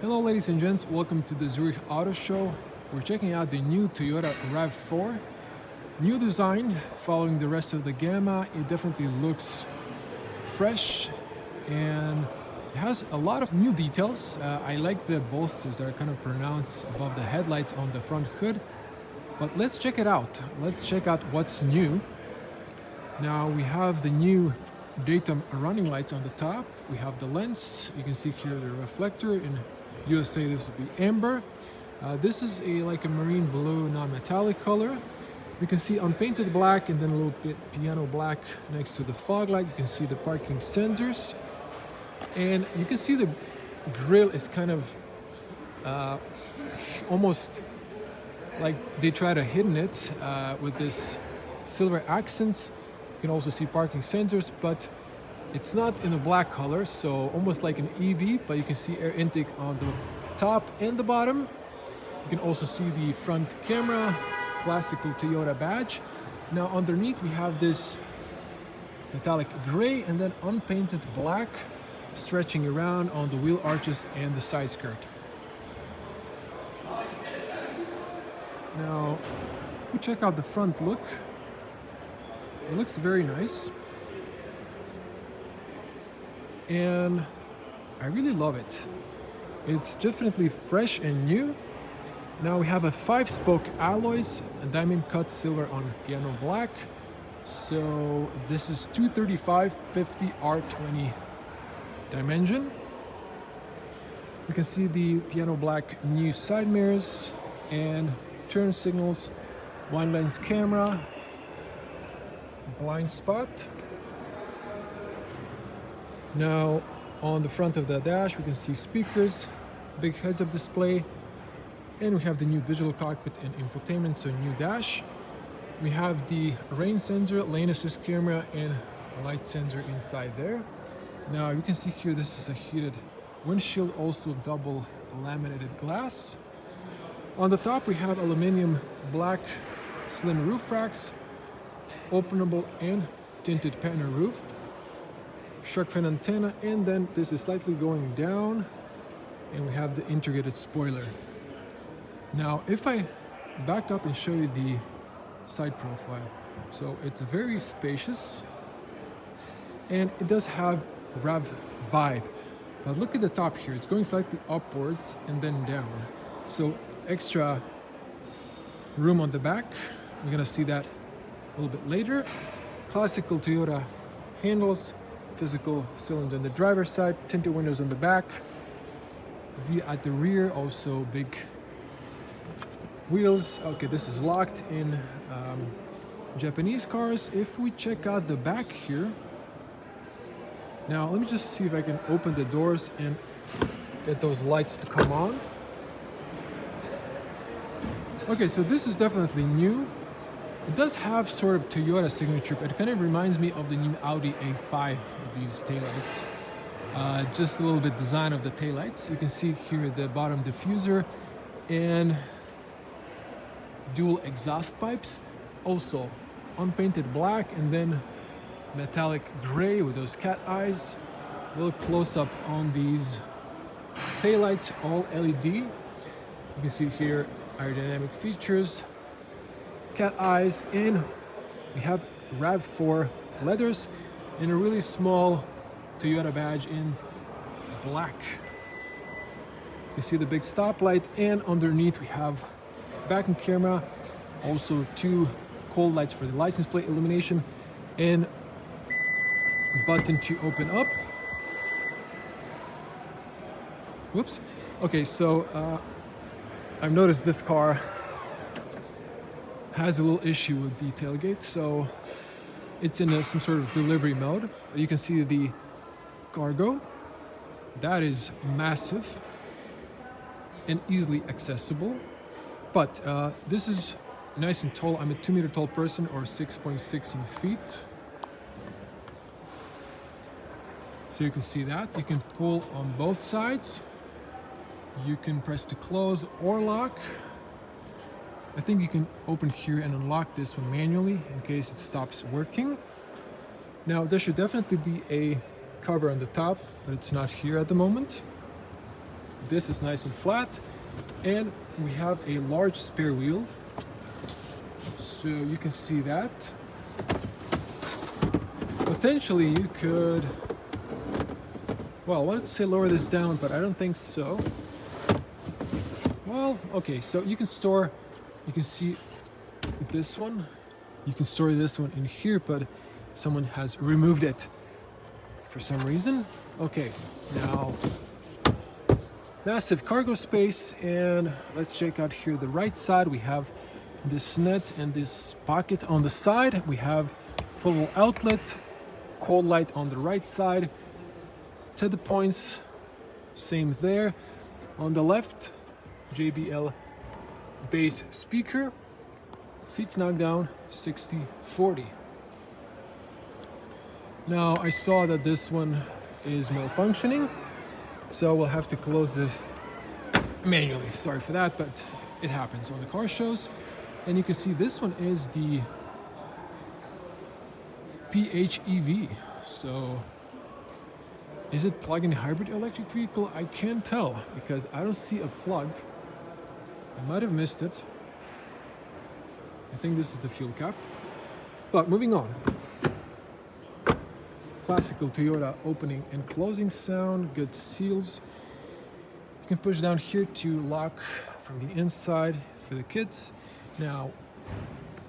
Hello ladies and gents, welcome to the Zurich Auto Show. We're checking out the new Toyota RAV4. New design, following the rest of the Gamma. It definitely looks fresh and it has a lot of new details. I like the bolsters that are kind of pronounced above the headlights on the front hood. But let's check it out. Let's check out what's new. Now we have the new daytime running lights on the top. We have the lens. You can see here the reflector. In USA this would be amber. This is like a marine blue non-metallic color. You can see unpainted black and then a little bit piano black next to the fog light. You can see the parking sensors. And you can see the grille is kind of almost like they try to hidden it with this silver accents. You can also see parking sensors, but it's not in a black color, so almost like an EV, but you can see air intake on the top and the bottom. You can also see the front camera, classical Toyota badge. Now underneath we have this metallic gray and then unpainted black stretching around on the wheel arches and the side skirt. Now, if we check out the front look, it looks very nice. And I really love it. It's definitely fresh and new. Now we have a 5-spoke alloys, a diamond cut silver on piano black. So this is 235/50 R20 dimension. You can see the piano black new side mirrors and turn signals, one lens camera, blind spot. Now on the front of the dash we can see speakers, big heads-up display, and we have the new digital cockpit and infotainment, so new dash. We have the rain sensor, lane assist camera, and a light sensor inside there. Now you can see here this is a heated windshield, also double laminated glass. On the top we have aluminum black slim roof racks, openable and tinted panel roof, shark fin antenna, and then this is slightly going down and we have the integrated spoiler. Now if I back up and show you the side profile, so it's very spacious and it does have RAV vibe, but look at the top here, it's going slightly upwards and then down, so extra room on the back. We're gonna see that a little bit later. Classical Toyota handles, physical cylinder on the driver's side, tinted windows on the back, view at the rear, also big wheels. Okay, this is locked in Japanese cars. If we check out the back here, now let me just see if I can open the doors and get those lights to come on. Okay, so this is definitely new. It does have sort of Toyota signature, but it kind of reminds me of the new Audi A5, these taillights. Just a little bit design of the taillights. You can see here the bottom diffuser and dual exhaust pipes. Also unpainted black and then metallic gray with those cat eyes. A little close up on these taillights, all LED. You can see here aerodynamic features, cat eyes, and we have RAV4 leathers and a really small Toyota badge in black. You can see the big stoplight, and underneath we have backing camera, also 2 cold lights for the license plate illumination, and button to open up. Whoops. Okay, so I've noticed this car has a little issue with the tailgate, so it's in some sort of delivery mode. You can see the cargo. That is massive and easily accessible, but this is nice and tall. I'm a 2-meter tall person, or 6.6 in feet. So you can see that. You can pull on both sides. You can press to close or lock. I think you can open here and unlock this one manually in case it stops working. Now there should definitely be a cover on the top, but it's not here at the moment. This is nice and flat, and we have a large spare wheel, so you can see that. Potentially you could, well, I wanted to say lower this down, but I don't think so. Well, okay, so you can store, you can see this one, you can store this one in here, but someone has removed it for some reason. Okay, now massive cargo space, and let's check out here the right side. We have this net and this pocket on the side. We have full outlet, cold light on the right side, to the points, same there. On the left, JBL bass speaker, seats knocked down, 60/40. Now I saw that this one is malfunctioning, so we'll have to close it manually. Sorry for that, but it happens on the car shows. And you can see this one is the PHEV. So is it plug-in hybrid electric vehicle? I can't tell because I don't see a plug. I might have missed it. I think this is the fuel cap. But moving on. Classical Toyota opening and closing sound, good seals. You can push down here to lock from the inside for the kids. Now,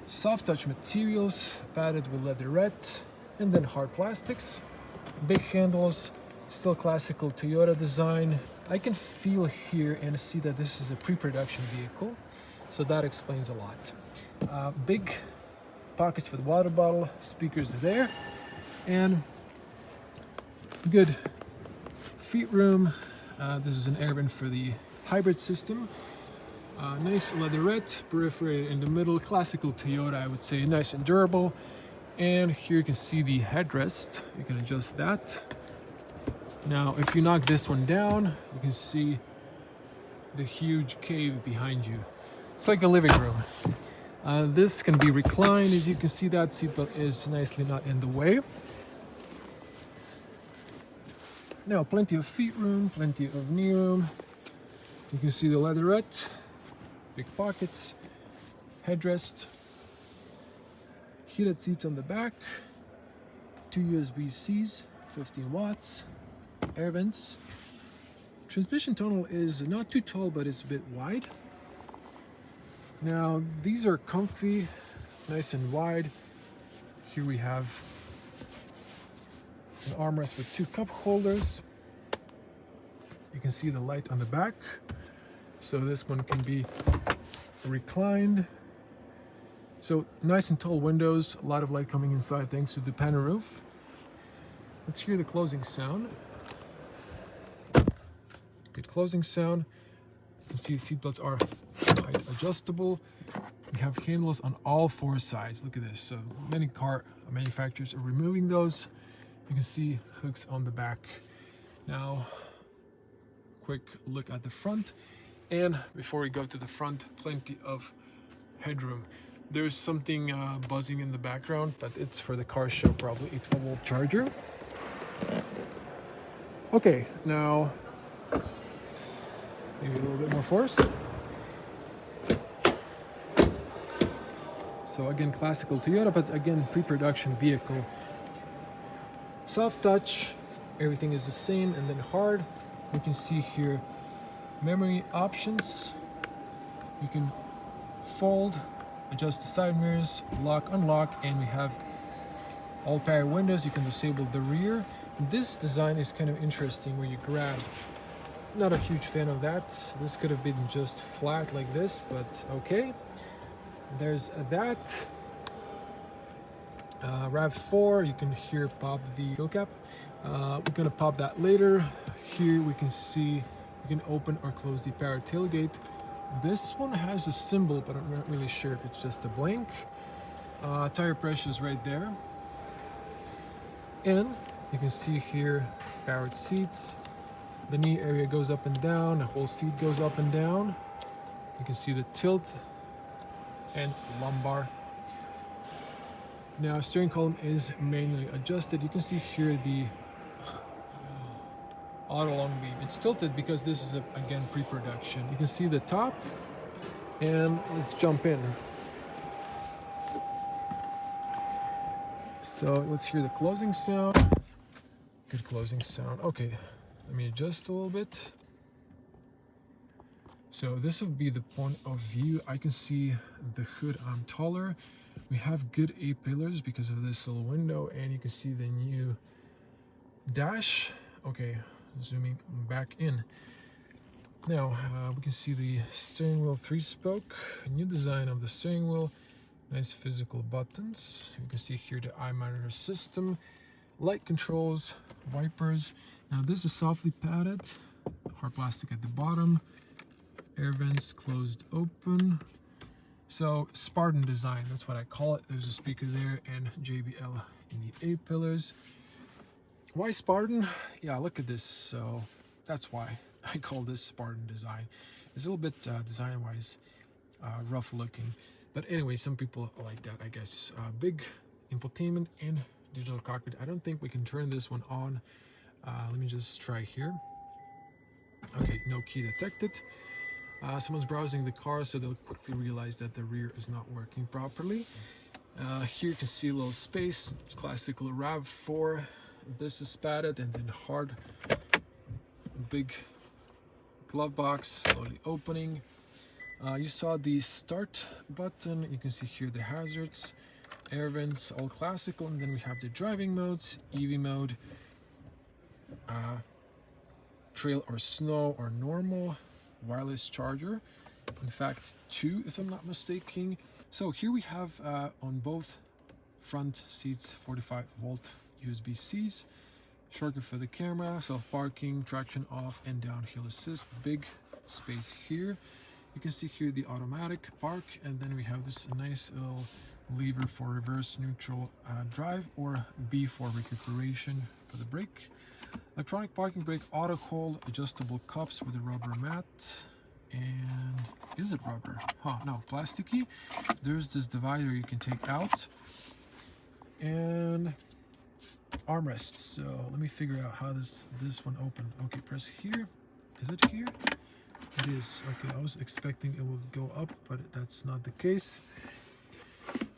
soft touch materials, padded with leatherette, and then hard plastics. Big handles, still classical Toyota design. I can feel here and see that this is a pre-production vehicle, so that explains a lot. Big pockets for the water bottle, speakers there, and good feet room. This is an air vent for the hybrid system. Nice leatherette, perforated in the middle, classical Toyota, I would say, nice and durable. And here you can see the headrest. You can adjust that. Now, if you knock this one down, you can see the huge cave behind you. It's like a living room. This can be reclined, as you can see. That seatbelt is nicely not in the way. Now, plenty of feet room, plenty of knee room. You can see the leatherette, big pockets, headrest, heated seats on the back, 2 USB-Cs, 15 watts, air vents. Transmission tunnel is not too tall, but it's a bit wide. Now, these are comfy, nice and wide. Here we have an armrest with 2 cup holders. You can see the light on the back. So this one can be reclined. So nice and tall windows, a lot of light coming inside thanks to the panel roof. Let's hear the closing sound. Good closing sound. You can see seatbelts are height adjustable. We have handles on all 4 sides. Look at this. So many car manufacturers are removing those. You can see hooks on the back. Now, quick look at the front. And before we go to the front, plenty of headroom. There's something buzzing in the background, but it's for the car show, probably a 12-volt charger. Okay, now maybe a little bit more force. So again, classical Toyota, but again, pre-production vehicle. Soft touch, everything is the same, and then hard. You can see here memory options. You can fold, adjust the side mirrors, lock, unlock, and we have all power windows. You can disable the rear. This design is kind of interesting where you grab. Not a huge fan of that. This could have been just flat like this, but okay. There's that. RAV4, you can here pop the fuel cap. We're gonna pop that later. Here we can see you can open or close the power tailgate. This one has a symbol, but I'm not really sure if it's just a blank. Tire pressure is right there. And you can see here powered seats. The knee area goes up and down, the whole seat goes up and down. You can see the tilt and lumbar. Now, steering column is manually adjusted. You can see here the auto long beam. It's tilted because this is again pre-production. You can see the top, and let's jump in. So let's hear the closing sound. Good closing sound. Okay, let me adjust a little bit. So this would be the point of view. I can see the hood. I'm taller. We have good A-pillars because of this little window, and you can see the new dash. Okay, zooming back in. Now we can see the steering wheel 3-spoke, new design of the steering wheel, nice physical buttons. You can see here the eye monitor system, light controls, wipers. Now this is softly padded, hard plastic at the bottom, air vents closed open. So Spartan design, that's what I call it. There's a speaker there and JBL in the A-pillars. Why Spartan? Yeah, look at this. So that's why I call this Spartan design. It's a little bit design-wise rough looking, but anyway, some people like that, I guess. Big infotainment and digital cockpit. I don't think we can turn this one on. Let me just try here. Okay, no key detected. Someone's browsing the car, so they'll quickly realize that the rear is not working properly. Here you can see a little space, classic RAV4. This is padded and then hard. Big glove box, slowly opening. You saw the start button. You can see here the hazards, air vents, all classical, and then we have the driving modes, EV mode, trail or snow or normal, wireless charger, in fact 2 if I'm not mistaken. So here we have on both front seats 45-volt USB-Cs, shortcut for the camera, self-parking, traction off and downhill assist, big space here. You can see here the automatic park, and then we have this nice little lever for reverse neutral drive, or B for recuperation for the brake. Electronic parking brake, auto hold, adjustable cups with a rubber mat. And is it rubber? Huh, no, plasticky. There's this divider you can take out, and armrests. So let me figure out how this one opened. Okay, press here. Is it here? It is. Okay, I was expecting it would go up, but that's not the case.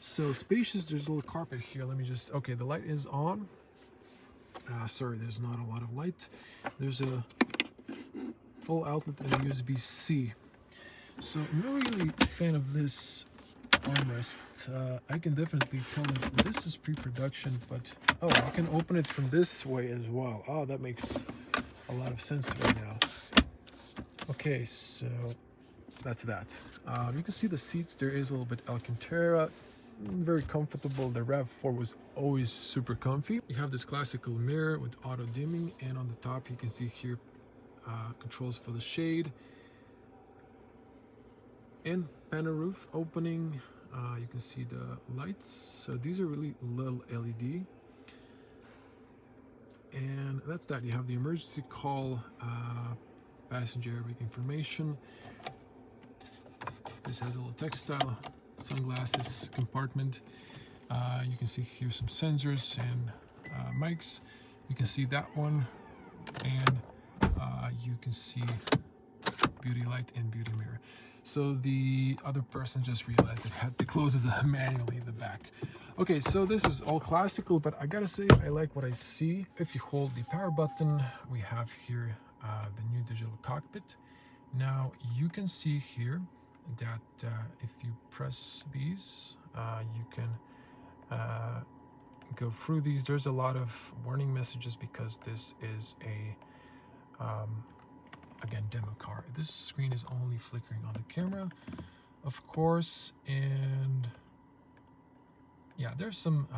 So spacious. There's a little carpet here. Let me just, okay, the light is on. Sorry, there's not a lot of light. There's a full outlet and a USB-C. So I'm not really a fan of this armrest. I can definitely tell that this is pre-production, but oh, I can open it from this way as well. Oh, that makes a lot of sense right now. Okay, so that's that. You can see the seats. There is a little bit Alcantara, very comfortable. The RAV4 was always super comfy. You have this classical mirror with auto dimming, and on the top you can see here controls for the shade and panel roof opening. You can see the lights. So these are really little LED. And that's that. You have the emergency call, passenger airbag information. This has a little textile sunglasses compartment. You can see here some sensors and mics. You can see that one, and you can see beauty light and beauty mirror. So the other person just realized it had to close it manually in the back. Okay, so this is all classical, but I gotta say I like what I see. If you hold the power button, we have here the new digital cockpit. Now you can see here that if you press these, you can go through these. There's a lot of warning messages because this is a again, demo car. This screen is only flickering on the camera, of course, and yeah, there's some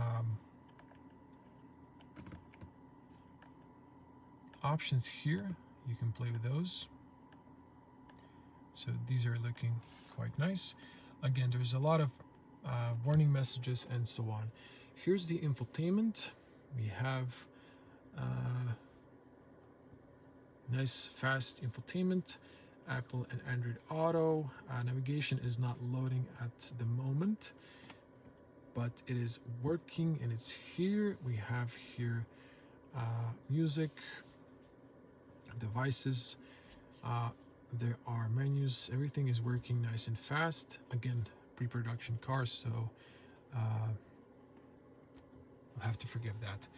options here. You can play with those. So these are looking quite nice. Again, there's a lot of warning messages and so on. Here's the infotainment. We have nice fast infotainment, Apple and Android Auto. Navigation is not loading at the moment, but it is working and it's here. We have here music, devices. There are menus. Everything is working nice and fast. Again, pre-production cars, so I'll have to forgive that.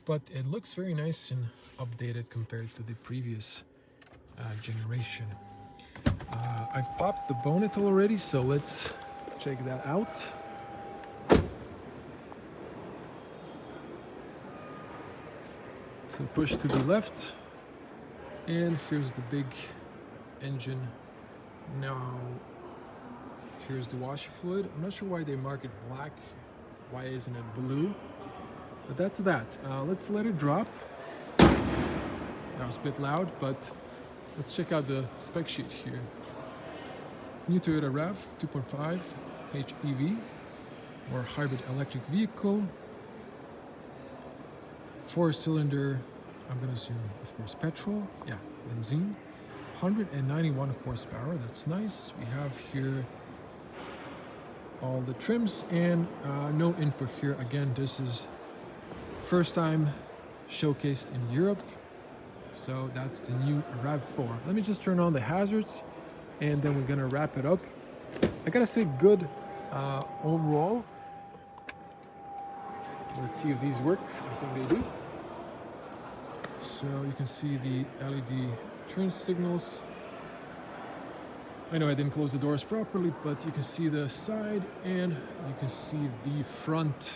But it looks very nice and updated compared to the previous generation. I've popped the bonnet already, so let's check that out. So push to the left, and here's the big engine. Now here's the washer fluid. I'm not sure why they mark it black. Why isn't it blue? But that's that. Let's let it drop. That was a bit loud, but let's check out the spec sheet here. New Toyota RAV4 2.5 PHEV or hybrid electric vehicle. 4-cylinder, I'm gonna assume, of course, petrol. Yeah, benzene. 191 horsepower, that's nice. We have here all the trims and no info here. Again, this is first time showcased in Europe. So that's the new RAV4. Let me just turn on the hazards and then we're gonna wrap it up. I gotta say good overall. Let's see if these work. I think they do. So you can see the LED turn signals. I know I didn't close the doors properly, but you can see the side and you can see the front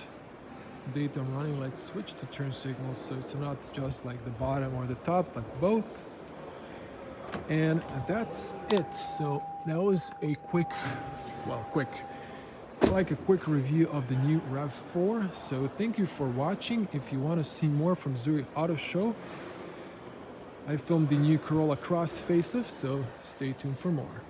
daytime running light switch to turn signals. So it's not just like the bottom or the top, but both. And that's it. So that was a quick review of the new RAV4. So thank you for watching. If you want to see more from Zurich Auto Show, I filmed the new Corolla Cross facelift, so stay tuned for more.